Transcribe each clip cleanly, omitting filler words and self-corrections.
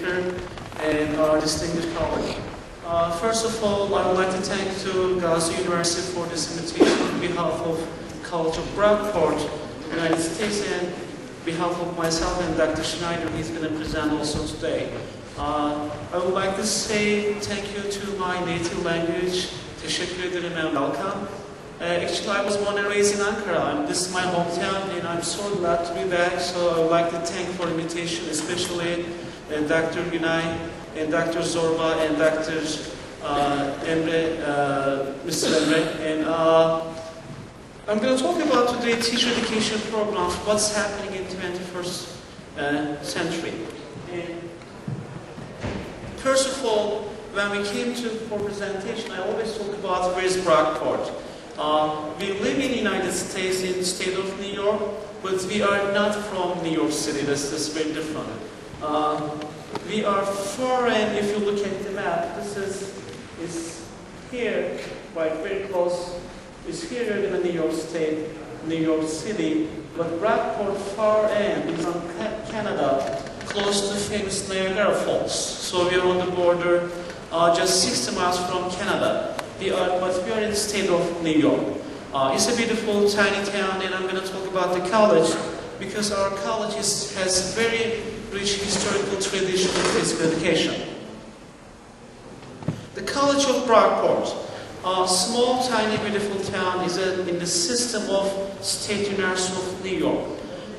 speaker, and our distinguished colleague. First of all, I would like to thank to Gazi University for this invitation on behalf of College of Brockport, United States, and on behalf of myself and Dr. Schneider, he's going to present also today. I would like to say thank you to my native language, teşekkür ederim and welcome. Actually, I was born and raised in Ankara, and this is my hometown, and I'm so glad to be back. So I would like to thank for the invitation, especially Dr. Günay and Dr. Zorba and Dr. Mr. Emre. And I'm going to talk about today teacher education programs, what's happening in 21st century. And first of all, when we came for presentation, I always talk about where is Brockport. We live in the United States, in the state of New York, but we are not from New York City. That's very different. We are foreign. If you look at the map, this is here, right, very close. It's here in the New York State, New York City, but Brockport far end is on Canada, close to the famous Niagara Falls. So we are on the border, just 60 miles from Canada. But we are in the state of New York. It's a beautiful, tiny town, and I'm going to talk about the college because our college has very rich historical tradition in physical education. The College of Brockport, a small, tiny, beautiful town, is in the system of State University of New York.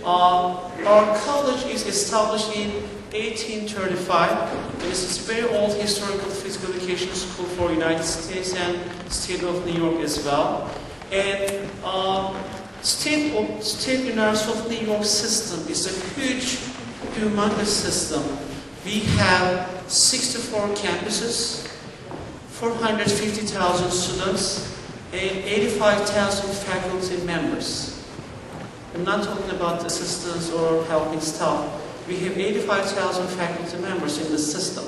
Our college is established in 1835. This is a very old historical physical education school for the United States and State of New York as well. And State University of New York system is a huge, humongous system. We have 64 campuses, 450,000 students, and 85,000 faculty members. I'm not talking about assistants or helping staff. We have 85,000 faculty members in the system.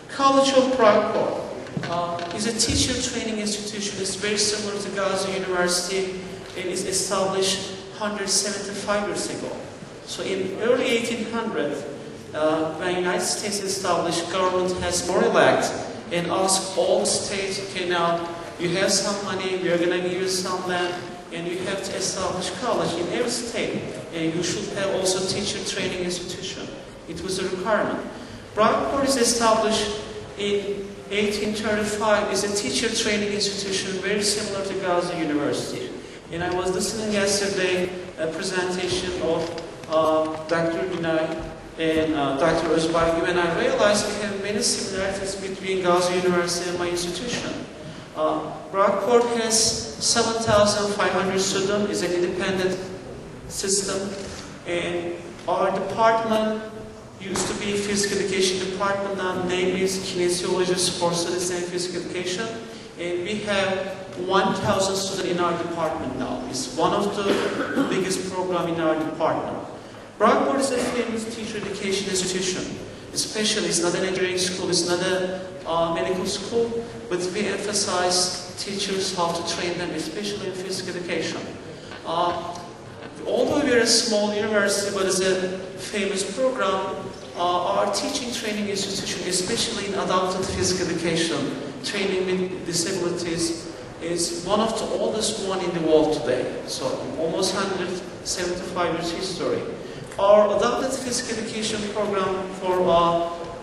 College of Brockport is a teacher training institution. It's very similar to Gazi University and is established 175 years ago. So in early 1800s, when the United States established, government has more relaxed and asked all states, okay, now you have some money, we are going to give you some land, and you have to establish college in every state, and you should have also teacher training institution. It was a requirement. Brockport is established in 1835 as a teacher training institution, very similar to Gazi University. And I was listening yesterday a presentation of Dr. Günay and Dr. Özbaygı, and I realized we have many similarities between Gazi University and my institution. Brockport has 7,500 students, is an independent system, and our department used to be physical education department, now name is kinesiology, sports studies, and physical education, and we have 1,000 students in our department now. It's one of the biggest programs in our department. Brockport is a famous teacher education institution. Especially, it's not an engineering school, it's not a medical school, but we emphasize teachers how to train them, especially in physical education. Although we are a small university, but it's a famous program, our teaching training institution, especially in adapted physical education, training with disabilities, is one of the oldest one in the world today. So almost 175 years history. Our adapted physical education program for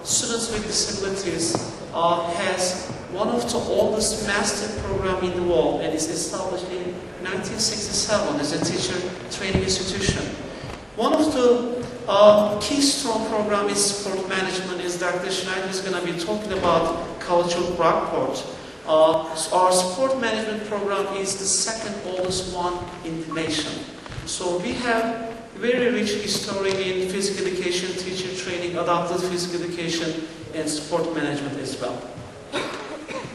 students with disabilities has one of the oldest master program in the world, and is established in 1967 as a teacher training institution. One of the keystone program is sport management, is Dr. Schneider is going to be talking about College of Brockport. Our sport management program is the second oldest one in the nation. So we have very rich history in physical education, teacher training, adapted physical education, and sport management as well.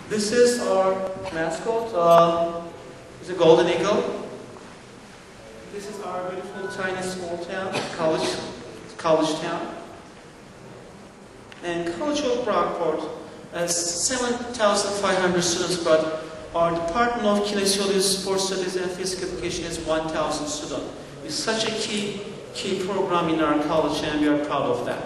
This is our mascot. It's a golden eagle. This is our beautiful, tiny, small town, college town. And College of Brockport has 7,500 students, but our Department of Kinesiology, Sports Studies, and Physical Education has 1,000 students. It's such a key program in our college, and we are proud of that.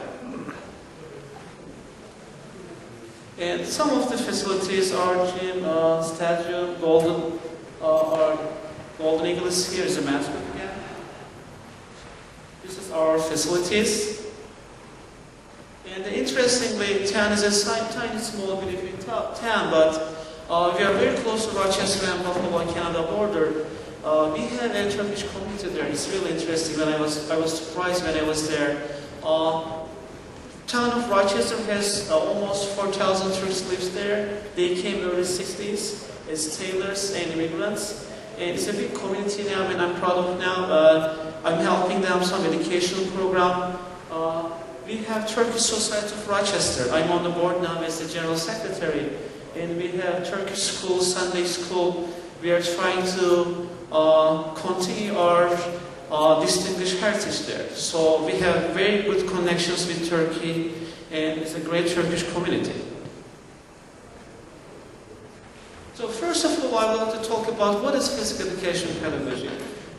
And some of the facilities are gym, stadium, Golden Eagle is here is a mascot again. This is our facilities. And interestingly, town is a tiny small Philippine town, but we are very close to Rochester and Buffalo and Canada border. We have a Turkish community there. It's really interesting. I was surprised when I was there. Town of Rochester has almost 4,000 Turks lives there. They came early 60s as tailors and immigrants. And it's a big community now, and I'm proud of now. I'm helping them some educational program. We have Turkish Society of Rochester. I'm on the board now as the General Secretary. And we have Turkish school, Sunday school. We are trying to continue our distinguished heritage there. So we have very good connections with Turkey, and it's a great Turkish community. So first of all, I would like to talk about what is physical education pedagogy.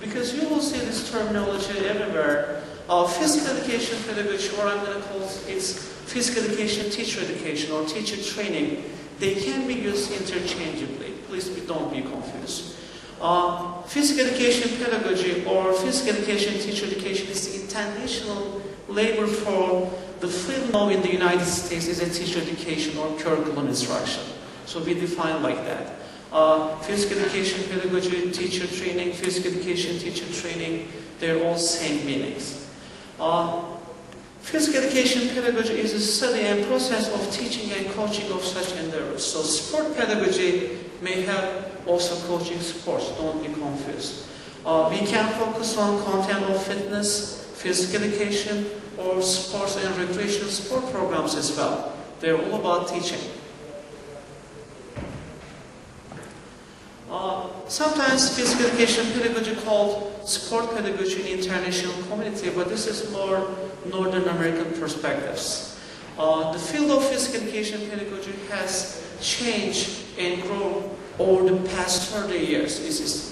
Because you will see this terminology everywhere. Physical education pedagogy, or I'm going to call it physical education teacher education or teacher training, they can be used interchangeably. Please don't be confused. Physical education pedagogy or physical education teacher education is the international label for the field known in the United States as a teacher education or curriculum instruction. So we define like that. Physical education pedagogy, teacher training, physical education teacher training, they're all same meanings. Physical education pedagogy is a study and process of teaching and coaching of such endeavors. So sport pedagogy may have also coaching sports, don't be confused. We can focus on content of fitness, physical education, or sports and recreational sport programs as well. They're all about teaching. Sometimes physical education pedagogy called sport pedagogy in international community, but this is more Northern American perspectives. The field of physical education pedagogy has changed and grown over the past 30 years.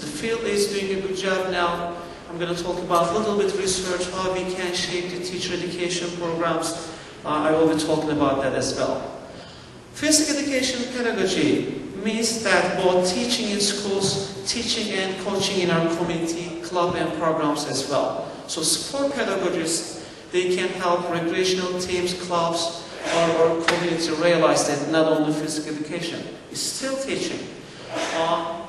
The field is doing a good job now. I'm going to talk about a little bit research, how we can shape the teacher education programs. I will be talking about that as well. Physical education pedagogy means that both teaching in schools, teaching and coaching in our community, club and programs as well. So sport pedagogists, they can help recreational teams, clubs, or community realize that not only physical education is still teaching.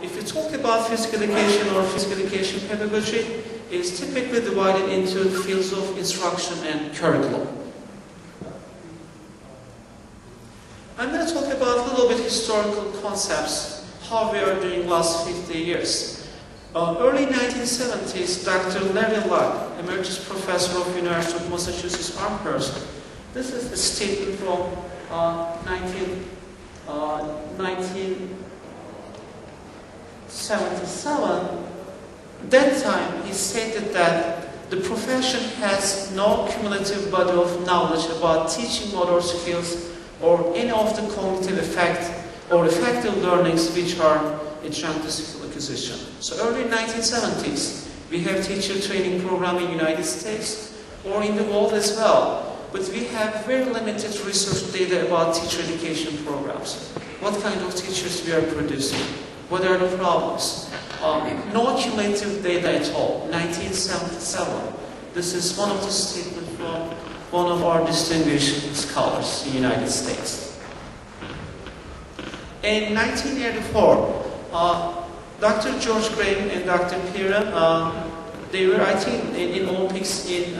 If you talk about physical education or physical education pedagogy, it's typically divided into fields of instruction and curriculum. I'm going to talk about a little bit historical concepts, how we are doing last 50 years. Early 1970s, Dr. Larry Luck, Emeritus Professor of University of Massachusetts Amherst. This is a statement from 1977. That time, he stated that the profession has no cumulative body of knowledge about teaching motor skills or any of the cognitive effect or effective learnings which are adjunct skill acquisition. So early 1970s, we have teacher training program in the United States or in the world as well. But we have very limited research data about teacher education programs. What kind of teachers we are producing? What are the problems? No cumulative data at all. 1977. This is one of the statements from one of our distinguished scholars in the United States. In 1984, Dr. George Graham and Dr. Piran, they were, I think, in Olympics in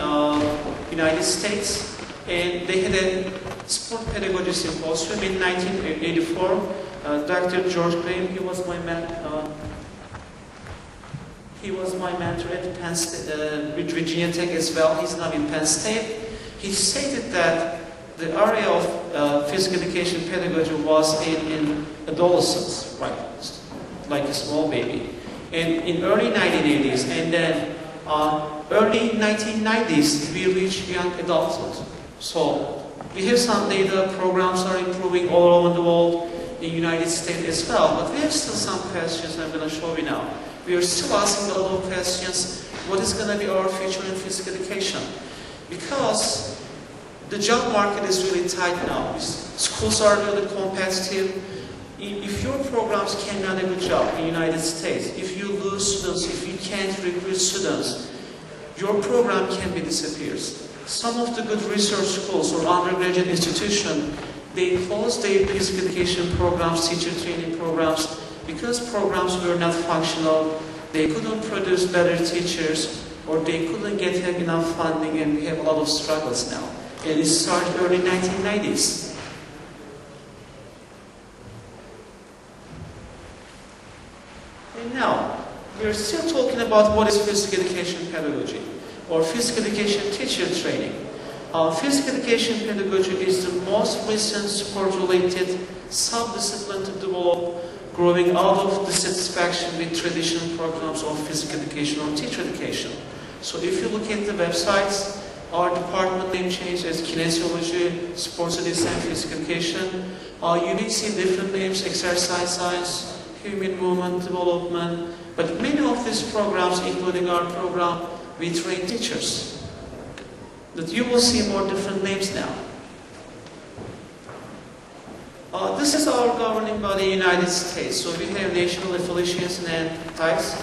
United States, and they had a sport pedagogy symposium in 1984. Dr. George Graham, he was my mentor at Penn State, with Virginia Tech as well. He's now in Penn State. He stated that the area of physical education pedagogy was in adolescence, right, like a small baby, and in early 1980s, and then early 1990s, we reached young adulthood. So we have some data, programs are improving all over the world, in the United States as well, but we have still some questions I'm going to show you now. We are still asking a lot of questions, what is going to be our future in physical education? Because The job market is really tight now. Schools are really competitive. If your programs cannot do a good job in the United States, if you lose students, if you can't recruit students, your program can be disappeared. Some of the good research schools or undergraduate institutions, they closed their physical education programs, teacher training programs, because programs were not functional. They couldn't produce better teachers, or they couldn't get enough funding, and we have a lot of struggles now. And it started early 1990s. And now, we're still talking about what is physical education pedagogy, or physical education teacher training. Physical education pedagogy is the most recent sport-related sub-discipline to develop, growing out of dissatisfaction with traditional programs of physical education or teacher education. So if you look at the websites, our department name changed as kinesiology, sports medicine, and physical education. You may see different names: exercise science, human movement development. But many of these programs, including our program, we train teachers. That you will see more different names now. This is our governing body in the United States. So we have national affiliations and ties.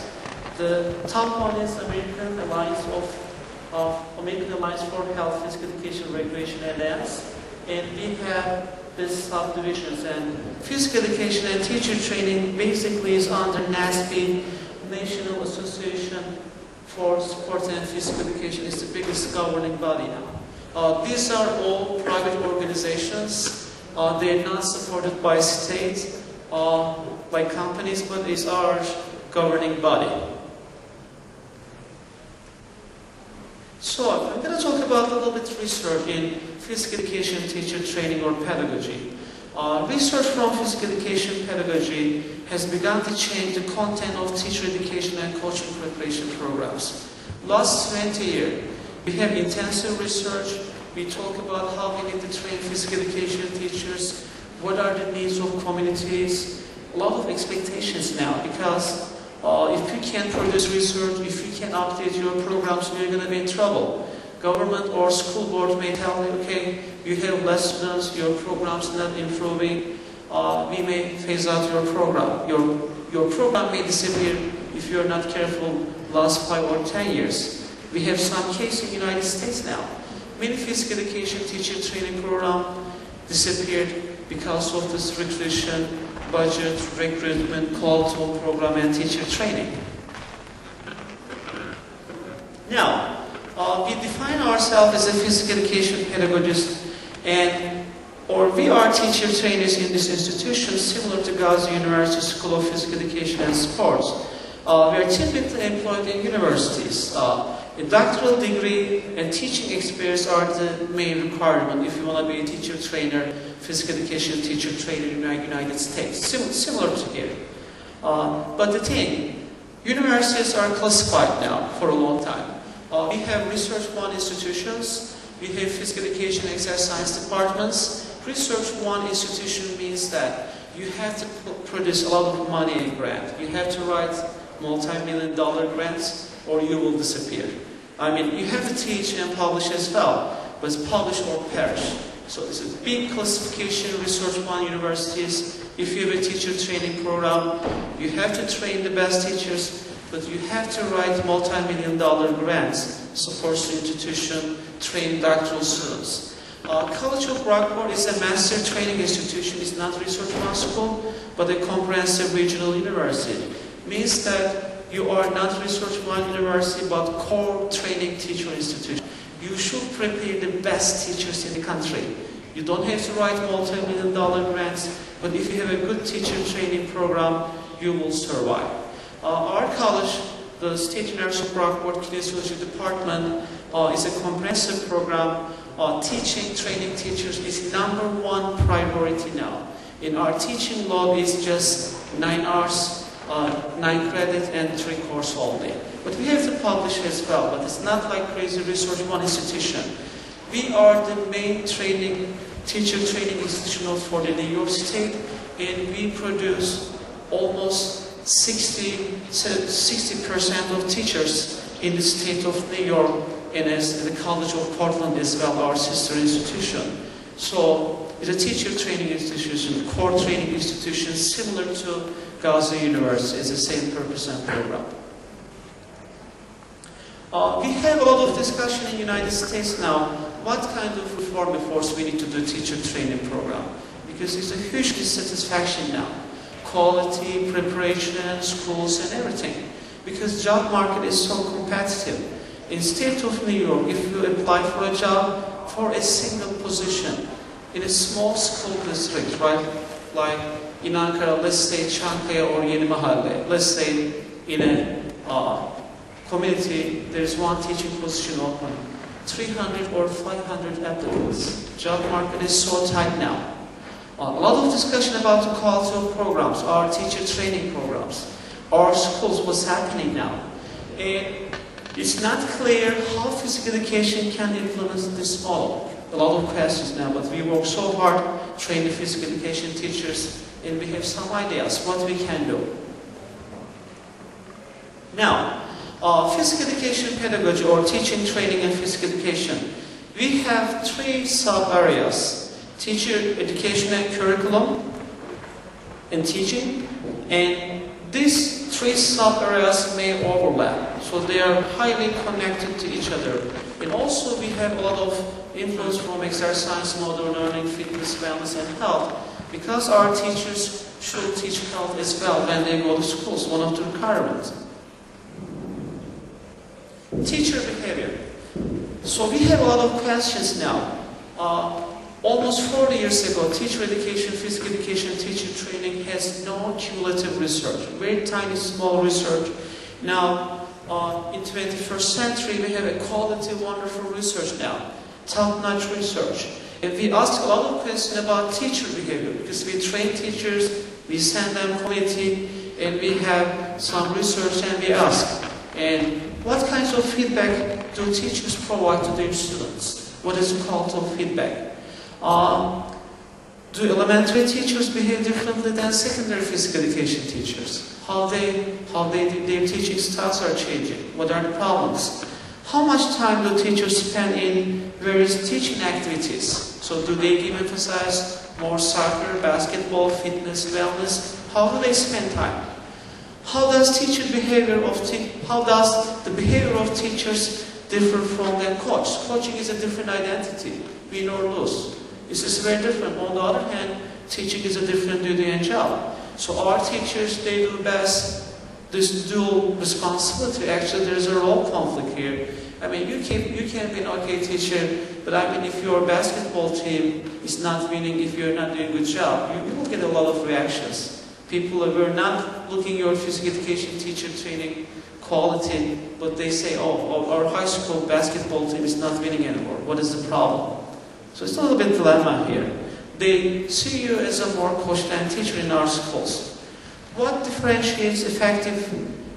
The top one is American Alliance for Health, Physical Education, Recreation, and Dance. And we have these subdivisions. And physical education and teacher training basically is under NASP, National Association for Sport and Physical Education. Is the biggest governing body now. These are all private organizations. They are not supported by state, by companies, but it's our governing body. So I'm going to talk about a little bit research in physical education teacher training or pedagogy. Research from physical education pedagogy has begun to change the content of teacher education and coaching preparation programs. Last 20 years, we have intensive research. We talk about how we need to train physical education teachers, what are the needs of communities, a lot of expectations now, because if you can't produce research, if you can't update your programs, you're going to be in trouble. Government or school board may tell you, okay, you have less students, your program's not improving, we may phase out your program. Your program may disappear if you're not careful last 5 or 10 years. We have some cases in the United States now. Many physical education teacher training programs disappeared because of this restriction, budget, recruitment, quality of program, and teacher training. Now, we define ourselves as a physical education pedagogist, or we are teacher trainers in this institution, similar to Gazi University School of Physical Education and Sports. We are typically employed in universities. A doctoral degree and teaching experience are the main requirement if you want to be a teacher trainer, physical education teacher trainer in the United States, similar to here. But the thing, universities are classified now for a long time. We have Research 1 institutions, we have physical education exercise departments. Research 1 institution means that you have to produce a lot of money in grant. You have to write multi-million-dollar grants or you will disappear. I mean, you have to teach and publish as well, but it's publish or perish. So it's a big classification, Research 1 universities. If you have a teacher training program, you have to train the best teachers, but you have to write multi-million-dollar grants, support the institution, train doctoral students. College of Rockport is a master training institution. It's not Research 1 school, but a comprehensive regional university. Means that you are not Research 1 university, but core training teacher institution. You should prepare the best teachers in the country. You don't have to write multi-million-dollar grants, but if you have a good teacher training program, you will survive. Our college, the State University of Rockport Kinesiology Department, is a comprehensive program. Teaching, training teachers is #1 priority now. In our teaching log is just 9 hours, 9 credits and 3 courses all day. But we have to publish as well, but it's not like crazy Research 1 institution. We are the main teacher training institution for the New York State, and we produce almost 60% of teachers in the state of New York, and as the College of Portland as well, our sister institution. So it's a teacher training institution, core training institution similar to Gazi University. It's the same purpose and program. We have a lot of discussion in the United States now, what kind of reform efforts we need to do teacher training program. Because it's a huge dissatisfaction now. Quality, preparation, schools and everything. Because job market is so competitive. In state of New York, if you apply for a job for a single position in a small school district, right? Like in Ankara, let's say Çankaya or Yeni Mahalle. Let's say in a community, there's one teaching position open. 300 or 500 applicants. Job market is so tight now. A lot of discussion about the quality of programs, our teacher training programs, our schools, what's happening now. And it's not clear how physical education can influence this model. A lot of questions now, but we work so hard training physical education teachers, and we have some ideas what we can do. Now, physical education pedagogy or teaching, training, and physical education. We have 3 sub-areas. Teacher education and curriculum, and teaching. And these 3 sub-areas may overlap. So they are highly connected to each other. And also we have a lot of influence from exercise, modern learning, fitness, wellness, and health. Because our teachers should teach health as well when they go to schools, one of the requirements. Teacher behavior. So we have a lot of questions now. Almost 40 years ago, teacher education, physical education, teacher training has no cumulative research, very tiny, small research. Now, in 21st century, we have a quality, wonderful research now, top-notch research. And we ask a lot of questions about teacher behavior, because we train teachers, we send them community, and we have some research and we ask. And what kinds of feedback do teachers provide to their students? What is called feedback? Do elementary teachers behave differently than secondary physical education teachers? How their teaching styles are changing? What are the problems? How much time do teachers spend in various teaching activities? So do they give emphasis more soccer, basketball, fitness, wellness? How do they spend time? How does the behavior of teachers differ from their coach? Coaching is a different identity, win or lose. This is very different. On the other hand, teaching is a different duty and job. So our teachers, they do best this dual responsibility. Actually, there's a role conflict here. I mean, you can be an okay teacher, but I mean, if your basketball team is not winning, if you're not doing a good job, you will get a lot of reactions. People were not looking at your physical education teacher training quality, but they say, oh, our high school basketball team is not winning anymore. What is the problem? So it's a little bit dilemma here. They see you as a more coach than teacher in our schools. What differentiates effective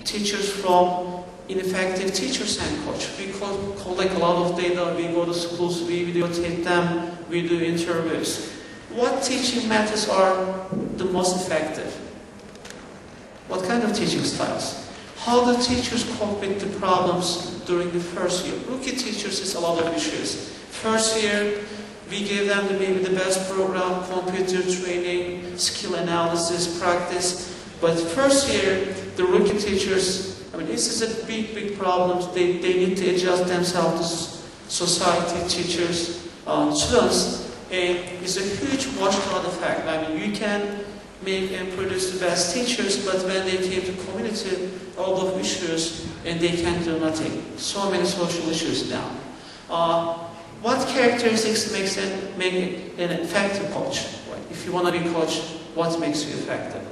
teachers from ineffective teachers and coach? We collect a lot of data, we go to schools, we videotape them, we do interviews. What teaching methods are the most effective? What kind of teaching styles? How do teachers cope with the problems during the first year? Rookie teachers is a lot of issues. First year, we gave them maybe the best program, computer training, skill analysis, practice. But first year, the rookie teachers, I mean, this is a big problem. They need to adjust themselves to society, teachers, students. And it's a huge washed-out effect. I mean, you can make and produce the best teachers, but when they came to community, all of issues, and they can't do nothing. So many social issues now. What characteristics make an effective coach? If you want to be a coach, what makes you effective?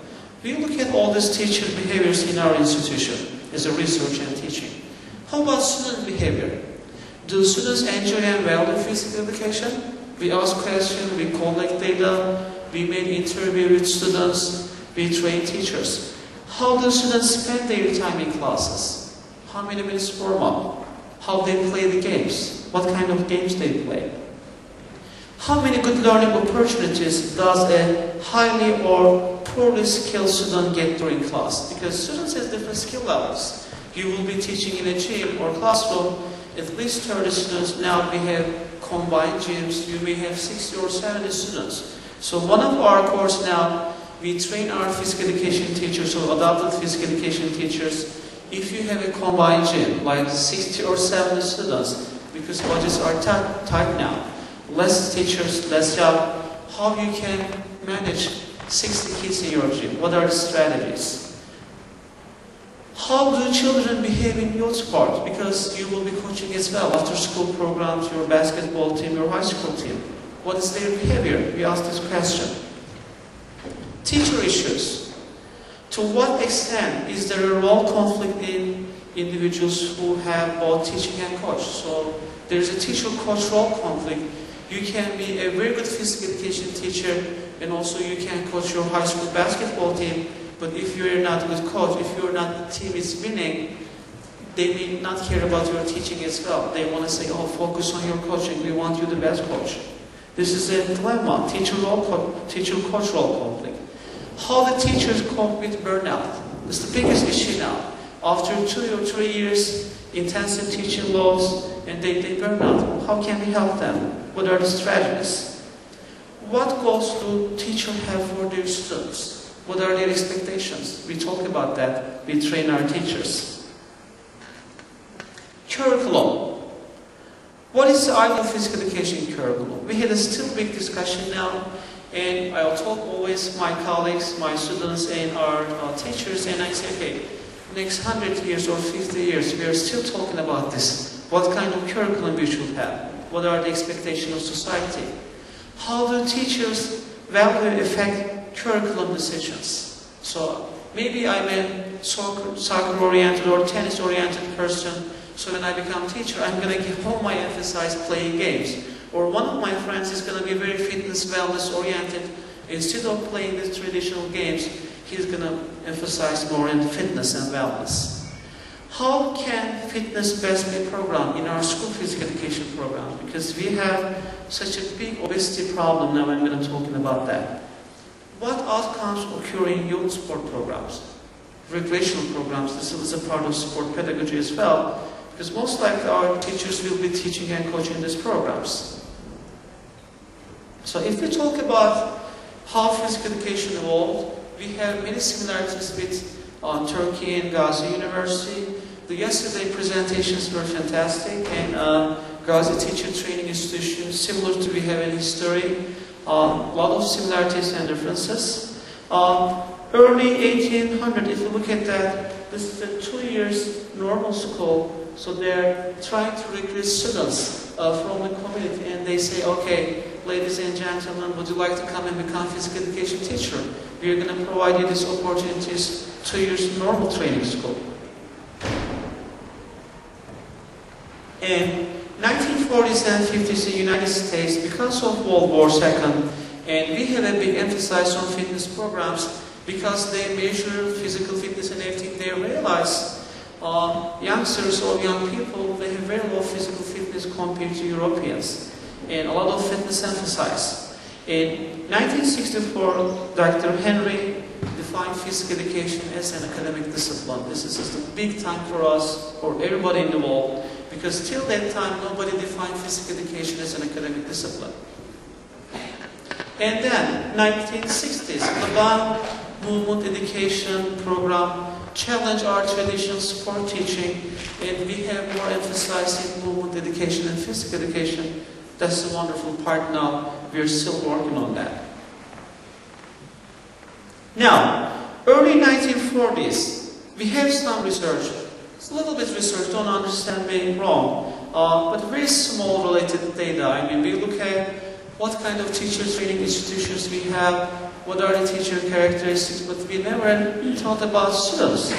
We look at all these teacher behaviors in our institution as a research and teaching. How about student behavior? Do students enjoy and value physical education? We ask questions, we collect data, we make interview with students, we train teachers. How do students spend their time in classes? How many minutes warm up? How they play the games? What kind of games they play? How many good learning opportunities does a highly or poorly skilled student get during class? Because students have different skill levels. You will be teaching in a gym or classroom, at least 30 students. Now we have combined gyms, we may have 60 or 70 students. So one of our course now, we train our physical education teachers or adult physical education teachers. If you have a combined gym, like 60 or 70 students, because budgets are tight now, less teachers, less job, how you can manage 60 kids in your gym? What are the strategies? How do children behave in youth sport? Because you will be coaching as well, after school programs, your basketball team, your high school team. What is their behavior? We ask this question. Teacher issues. To what extent is there a role conflict in individuals who have both teaching and coach? So there is a teacher-coach role conflict. You can be a very good physical education teacher, and also you can coach your high school basketball team. But if you're not a good coach, if you're not, the team is winning, they may not care about your teaching as well. They want to say, oh, focus on your coaching. We want you the best coach. This is a dilemma, teacher-coach role conflict. How the teachers cope with burnout. It's the biggest issue now. After 2 or 3 years, intensive teaching loads, and they burn out. How can we help them? What are the strategies? What goals do teachers have for their students? What are their expectations? We talk about that. We train our teachers. Curriculum. What is the ideal physical education curriculum? We had a still big discussion now. And I'll talk always my colleagues, my students, and our teachers, and I say, okay, next 100 years or 50 years, we are still talking about this. What kind of curriculum we should have? What are the expectations of society? How do teachers value affect curriculum decisions? So maybe I'm a soccer-oriented or tennis-oriented person, so when I become teacher, I'm going to give all my emphasis playing games. Or one of my friends is going to be very fitness, wellness oriented. Instead of playing the traditional games, he's going to emphasize more in fitness and wellness. How can fitness best be programmed in our school physical education program? Because we have such a big obesity problem now, I'm going to talk about that. What outcomes occur in youth sport programs? Recreational programs, this is a part of sport pedagogy as well, because most likely our teachers will be teaching and coaching these programs. So if we talk about how physical education evolved, we have many similarities with Turkey and Gazi University. The yesterday presentations were fantastic, and Gazi Teacher Training Institution, similar to we have in history, a lot of similarities and differences. Early 1800, if you look at that, this is a 2 years normal school, so they're trying to recruit students from the community, and they say, okay, ladies and gentlemen, would you like to come and become physical education teacher? We are going to provide you these opportunities, 2 years normal training school. In 1940s and 50s in the United States, because of World War II, and we have a big emphasis on fitness programs, because they measure physical fitness and everything, they realize youngsters or young people, they have very low physical fitness compared to Europeans, and a lot of fitness emphasis. In 1964, Dr. Henry defined physical education as an academic discipline. This is just a big time for us, for everybody in the world, because till that time, nobody defined physical education as an academic discipline. And then, 1960s, the Ban Movement Education Program challenged our traditional sport teaching, and we have more emphasis in movement education and physical education. That's the wonderful part now. We're still working on that. Now, early 1940s, we have some research. It's a little bit research, don't understand me wrong, but very small related data. I mean, we look at what kind of teacher training institutions we have, what are the teacher characteristics, but we never thought about students.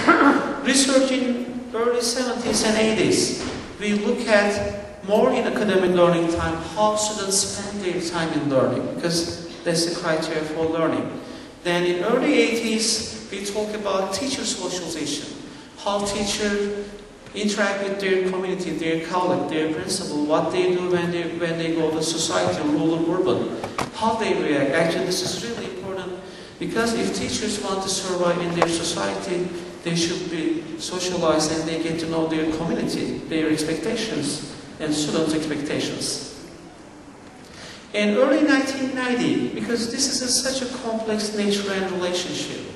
Research in early 70s and 80s, we look at more in academic learning time, how students spend their time in learning, because that's the criteria for learning. Then in early 80s, we talk about teacher socialization, how teachers interact with their community, their colleague, their principal, what they do when they go to society, rural, urban, how they react. Actually, this is really important, because if teachers want to survive in their society, they should be socialized and they get to know their community, their expectations, and students' expectations. In early 1990, because this is such a complex nature and relationship,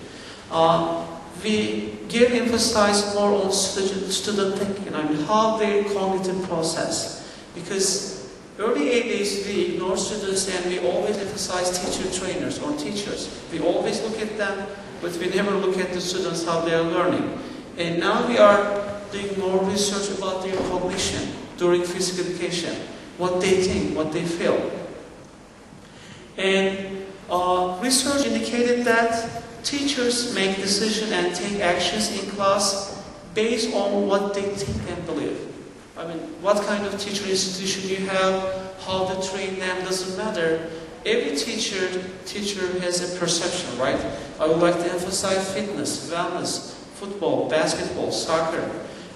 we give emphasis more on student thinking, I mean how their cognitive process. Because early 80s we ignore students and we always emphasize teacher trainers or teachers. We always look at them, but we never look at the students how they are learning. And now we are doing more research about their cognition during physical education, what they think, what they feel. And research indicated that teachers make decisions and take actions in class based on what they think and believe. I mean, what kind of teacher institution you have, how to train them, doesn't matter. Every teacher has a perception, right? I would like to emphasize fitness, wellness, football, basketball, soccer.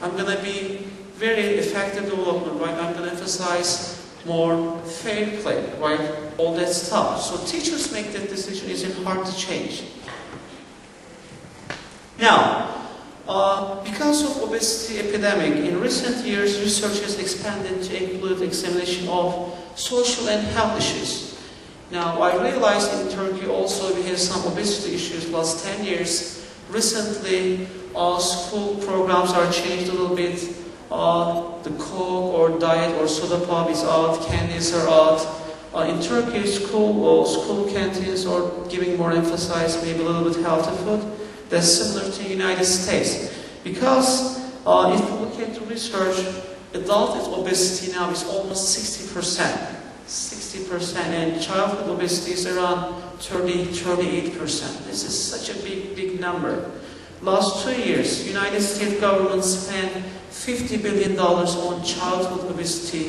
I'm going to be very effective development, right? I'm going to emphasize more fair play, right? All that stuff. So teachers make that decision, isn't hard to change. Now, because of obesity epidemic, in recent years, research has expanded to include examination of social and health issues. Now, I realized in Turkey also we have some obesity issues last 10 years. Recently, school programs are changed a little bit. The Coke or diet or soda pop is out, candies are out. In Turkey, school canteens are giving more emphasis, maybe a little bit healthy food. That's similar to the United States. Because if you look at the research, adult obesity now is almost 60%. 60%, and childhood obesity is around 38%. This is such a big number. Last 2 years, United States government spent $50 billion on childhood obesity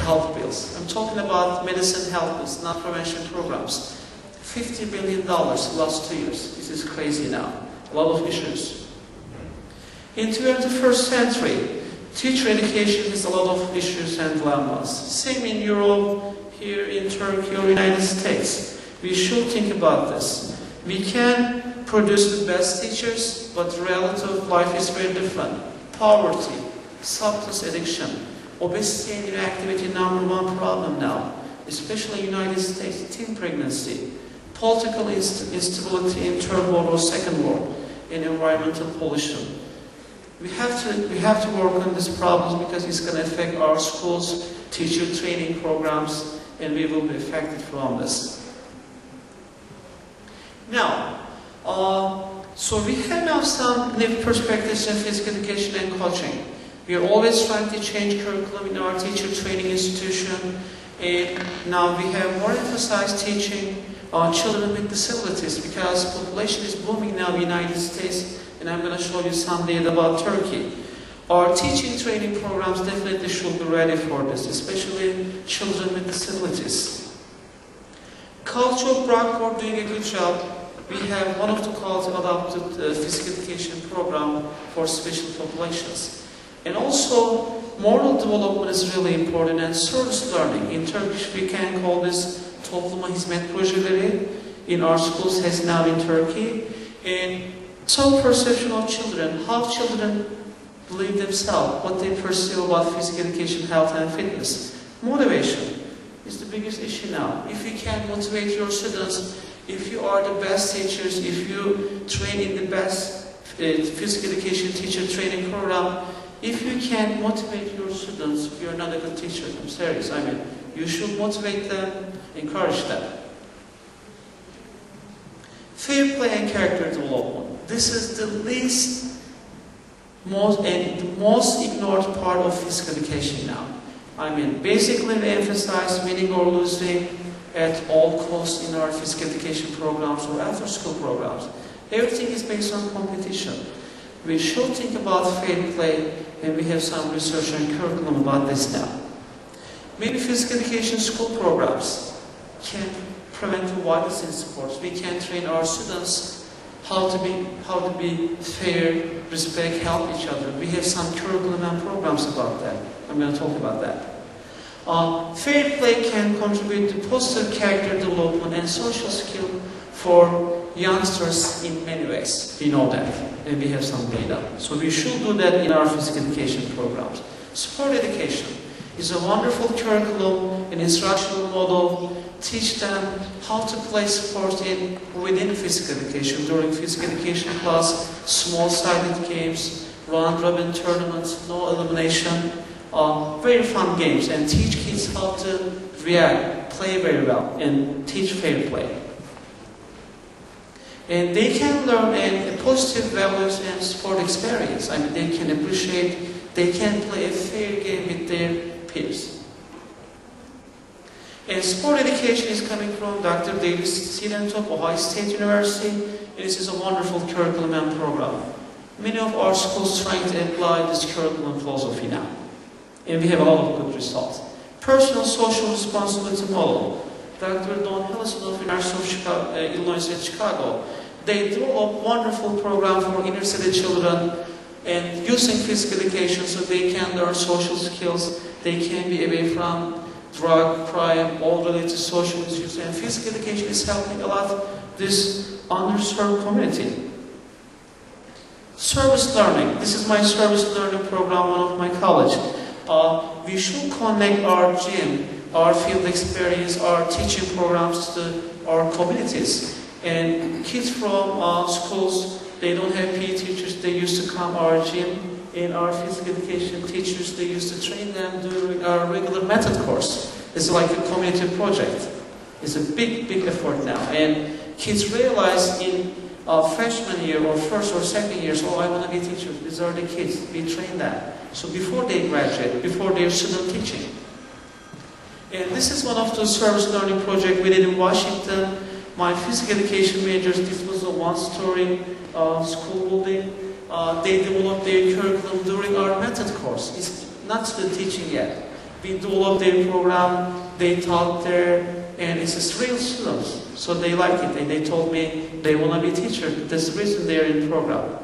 health bills. I'm talking about medicine health bills, not prevention programs. $50 billion last 2 years. This is crazy now. A lot of issues. In the 21st century, teacher education has a lot of issues and dilemmas. Same in Europe, here in Turkey or United States. We should think about this. We can produce the best teachers, but the reality of life is very different. Poverty, substance addiction, obesity and inactivity, #1 problem now, especially in the United States, teen pregnancy, political instability in third world or second world, and environmental pollution. We have to work on these problems because it's going to affect our schools, teacher training programs, and we will be affected from this. Now, so we have now some new perspectives in physical education and coaching. We are always trying to change curriculum in our teacher training institution, and now we have more emphasized teaching children with disabilities because population is booming now in the United States, and I'm going to show you some data about Turkey. Our teaching training programs definitely should be ready for this, especially children with disabilities. Culture of Brockport doing a good job. We have one of the college adopted physical education program for special populations. And also, moral development is really important, and service learning. In Turkish, we can call this topluma hizmet projeleri. In our schools, has now in Turkey. And self-perception of children, how children believe themselves, what they perceive about physical education, health, and fitness. Motivation is the biggest issue now. If you can motivate your students, if you are the best teachers, if you train in the best physical education teacher training program, if you can motivate your students, you're not a good teacher. I'm serious. I mean, you should motivate them, encourage them. Fair play and character development. This is the most ignored part of physical education now. I mean, basically we emphasize winning or losing at all costs in our physical education programs or after-school programs. Everything is based on competition. We should think about fair play, and we have some research and curriculum about this now. Maybe physical education school programs can prevent violence in sports. We can train our students how to be fair, respect, help each other. We have some curriculum and programs about that. I'm going to talk about that. Fair play can contribute to positive character development and social skill for youngsters in many ways. We know that, and we have some data. So we should do that in our physical education programs. Sport education is a wonderful curriculum, an instructional model. Teach them how to play sports within physical education. During physical education class, small-sided games, round-robin tournaments, no elimination, very fun games, and teach kids how to react, play very well, and teach fair play. And they can learn positive values and sport experience. I mean, they can appreciate, they can play a fair game with their peers. And sport education is coming from Dr. David Stevens of Ohio State University. And this is a wonderful curriculum and program. Many of our schools trying to apply this curriculum philosophy now. And we have a lot of good results. Personal social responsibility model. Dr. Don Hillison of University of Chicago, Illinois at Chicago. They develop wonderful program for inner city children and using physical education so they can learn social skills. They can be away from drug, crime, all related to social issues. And physical education is helping a lot this underserved community. Service learning. This is my service learning program, one of my college. We should connect our gym, our field experience, our teaching programs to our communities. And kids from schools, they don't have PE teachers, they used to come our gym. And our physical education teachers, they used to train them during our regular method course. It's like a community project. It's a big, big effort now. And kids realize in freshman year or first or second years, oh, I want to be a teacher. These are the kids. We train them. So before they graduate, before they're still teaching. And this is one of the service learning projects we did in Washington. My physical education majors, this was a one-story school building. They developed their curriculum during our method course. It's not still teaching yet. We developed their program, they taught there, and it's just real students. So they like it, and they told me they want to be teachers. That's the reason they're in the program.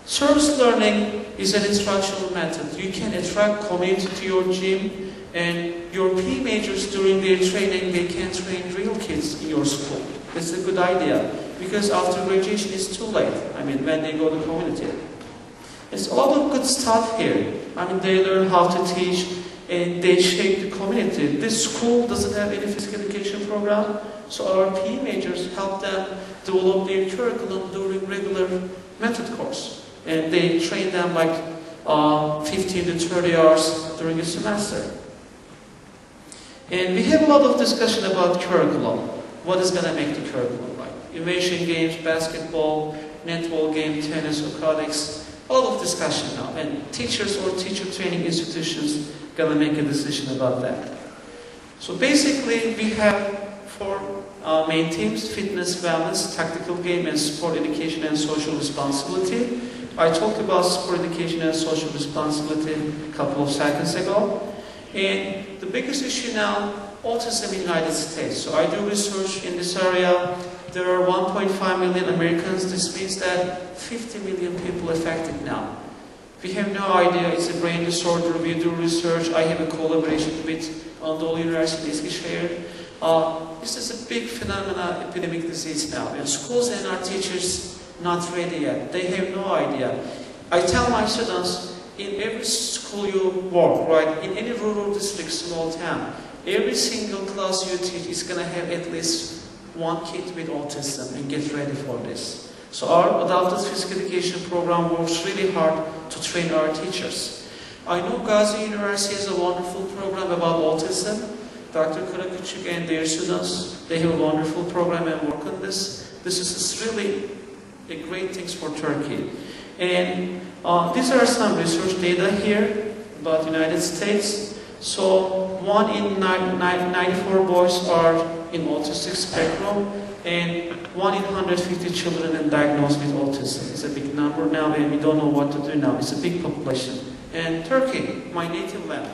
Service learning is an instructional method. You can attract community to your gym, and your PE majors during their training, they can train real kids in your school. That's a good idea, because after graduation it's too late. I mean, when they go to community. There's a lot of good stuff here. I mean, they learn how to teach, and they shape the community. This school doesn't have any physical education program, so our PE majors help them develop their curriculum during regular method course. And they train them like 15 to 30 hours during a semester. And we have a lot of discussion about curriculum. What is going to make the curriculum right? Innovation games, basketball, netball game, tennis, aquatics, a lot of discussion now. And teachers or teacher training institutions going to make a decision about that. So basically, we have four main themes: fitness, wellness, tactical game, and sport education and social responsibility. I talked about sport education and social responsibility a couple of seconds ago. And the biggest issue now, autism in the United States. So I do research in this area. There are 1.5 million Americans. This means that 50 million people affected now. We have no idea. It's a brain disorder. We do research. I have a collaboration with Anadolu University, Eskişehir. This is a big phenomenon, epidemic disease now. And schools and our teachers not ready yet. They have no idea. I tell my students, in every school you work, right, in any rural district, small town, every single class you teach is going to have at least one kid with autism, and get ready for this. So our adapted physical education program works really hard to train our teachers. I know Gazi University has a wonderful program about autism. Dr. Karaküçük and their students, they have a wonderful program and work on this. This is really a great thing for Turkey. And these are some research data here about the United States. So 1 in 94 boys are in autistic spectrum, and 1 in 150 children are diagnosed with autism. It's a big number now, and we don't know what to do now. It's a big population. And Turkey, my native land,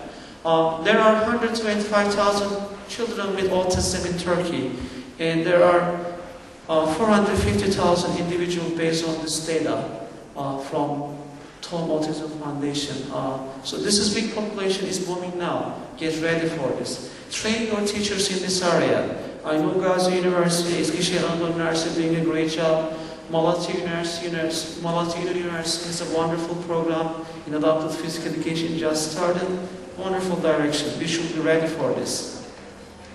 there are 125,000 children with autism in Turkey, and there are 450,000 individuals based on this data from Tom Autism Foundation. So this is big population is booming now. Get ready for this. Train your teachers in this area. I know Gazi University, Eskişehir Anadolu University doing a great job. Malatya University has a wonderful program in adapted physical education just started. Wonderful direction. We should be ready for this.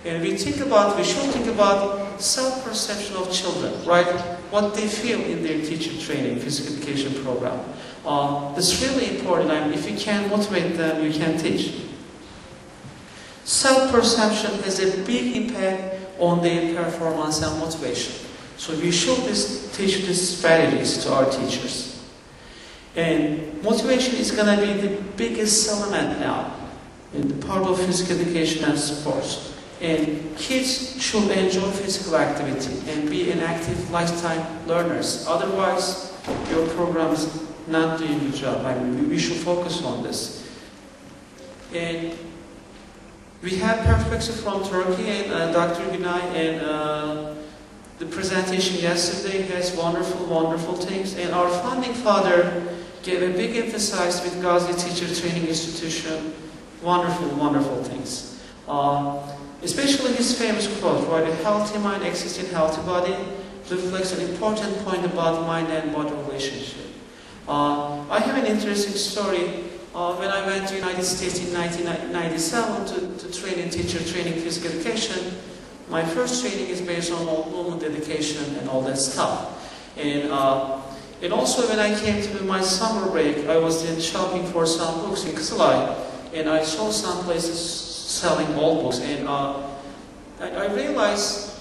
And we should think about self-perception of children, right? What they feel in their teacher training, physical education program. That's really important. I mean, if you can motivate them, you can teach. Self-perception has a big impact on their performance and motivation. So we should teach these strategies to our teachers. And motivation is going to be the biggest element now in the part of physical education and sports. And kids should enjoy physical activity and be an active lifetime learners. Otherwise, your program is not doing a good job. I mean, we should focus on this. And we have perspective from Turkey and Dr. Günay, and the presentation yesterday has wonderful, wonderful things. And our founding father gave a big emphasis with Gazi Teacher Training Institution. Wonderful, wonderful things. Especially his famous quote, right? A healthy mind exists in a healthy body, reflects an important point about mind and body relationship. I have an interesting story. When I went to the United States in 1997 to train in teacher training physical education, my first training is based on movement dedication and all that stuff. And also when I came to my summer break, I was then shopping for some books in Kızılay, and I saw some places selling old books, and I realized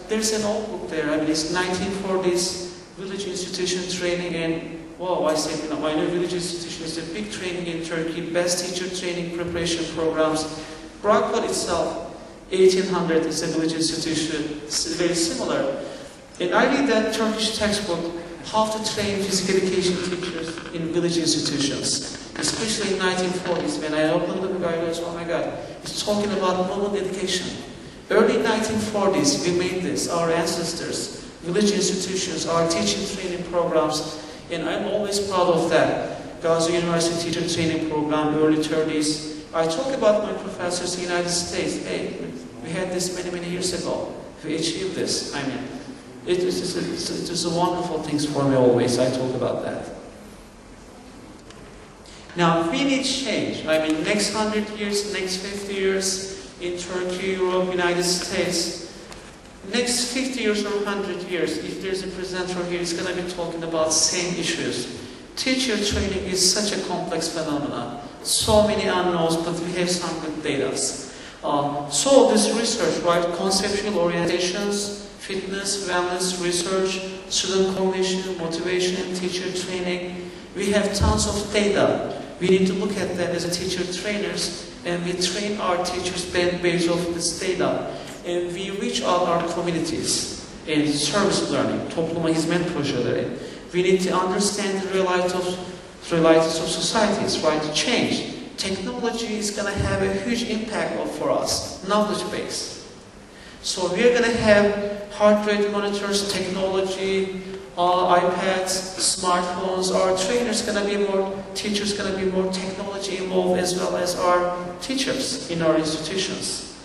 there's an old book there. I mean, it's 1940s village institution training, and wow, I said, I know village institution is a big training in Turkey, best teacher training preparation programs. Rockwood itself, 1800 is a village institution, it's very similar. And I read that Turkish textbook, how to train physical education teachers in village institutions. Especially in 1940s, when I opened the book, I realized, oh my God, it's talking about movement education. Early 1940s, we made this, our ancestors, village institutions, our teaching training programs, and I'm always proud of that. Gazi University Teacher Training Program, early 30s. I talk about my professors in the United States. Hey, we had this many, many years ago. We achieved this. I mean, it is a wonderful thing for me always. I talk about that. Now, we need change. I mean, next 100 years, next 50 years, in Turkey, Europe, United States, next 50 years or 100 years, if there's a presenter here, he's going to be talking about same issues. Teacher training is such a complex phenomenon. So many unknowns, but we have some good data. So this research, right, conceptual orientations, fitness, wellness, research, student cognition, motivation, teacher training, we have tons of data. We need to look at that as a teacher trainers, and we train our teachers based off this data. And we reach out our communities in service learning, topluma hizmet projeleri. We need to understand the realities of societies, right? Change. Technology is going to have a huge impact for us, knowledge base. So we're going to have heart rate monitors, technology, iPads, smartphones. Our trainers going to be more, teachers going to be more technology involved, as well as our teachers in our institutions.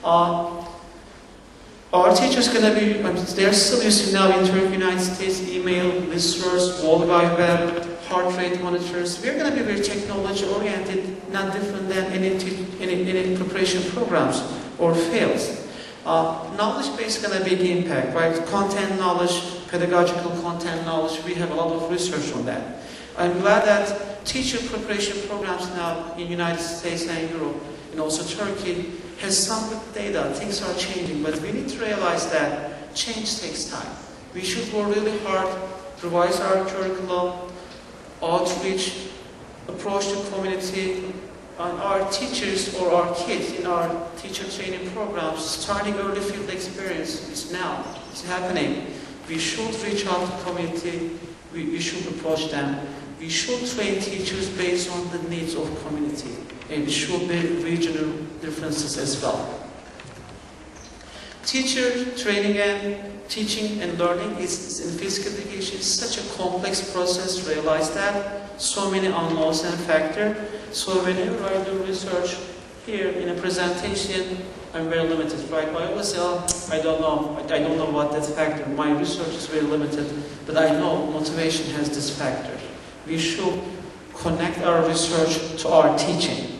Our teachers going to be, they're still using now in Turkey, United States, email, listservs, worldwide web, heart rate monitors. We're going to be very technology oriented, not different than any preparation programs or fields. Knowledge base is going to be a big impact, right? Content knowledge, pedagogical content knowledge, we have a lot of research on that. I'm glad that teacher preparation programs now in the United States and Europe, and also Turkey, has some good data. Things are changing, but we need to realize that change takes time. We should work really hard, revise our curriculum, outreach, approach the community, and our teachers or our kids in our teacher training programs, starting early field experience is now, it's happening. We should reach out to the community, we should approach them. We should train teachers based on the needs of community, and it should be regional differences as well. Teacher training and teaching and learning is in physical education is such a complex process. Realize that so many unknowns and factors. So whenever I do research here in a presentation, I'm very limited, right? I always say, oh, I don't know what that factor. My research is very limited, but I know motivation has this factor. We should connect our research to our teaching.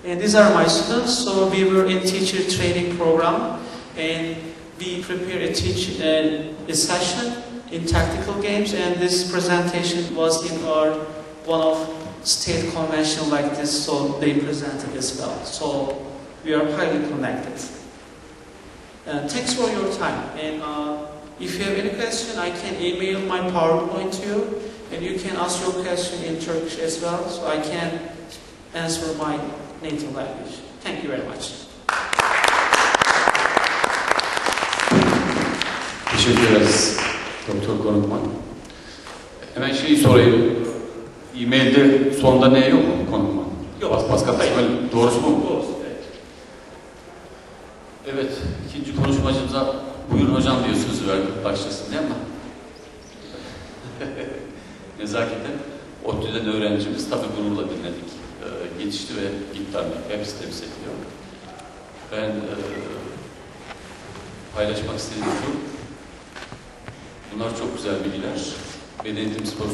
And these are my students. So we were in teacher training program, and we prepared a session in tactical games, and this presentation was in our one of state convention like this, so they presented as well. So we are highly connected. Thanks for your time. And if you have any question, I can email my PowerPoint to you, and you can ask your question in Turkish as well, so I can answer my native language. Thank you very much. Teşekkür ederiz Doktor Konukman. Hemen şeyi sorayım. E-mailde sonda ne yok mu Konukman? Yok. Pascal doğrusu mu? Doğrusu, evet. Evet, ikinci konuşmacımıza buyurun hocam diye söz verdik, başlasın değil mi? Nezaketen ODTÜ'den öğrencimiz, tabii gururla dinledik. Yetişti ve gitti Amerika, hepsi temsil ediyor. Ben paylaşmak istediğim şu, bunlar çok güzel bilgiler. Beden eğitim spor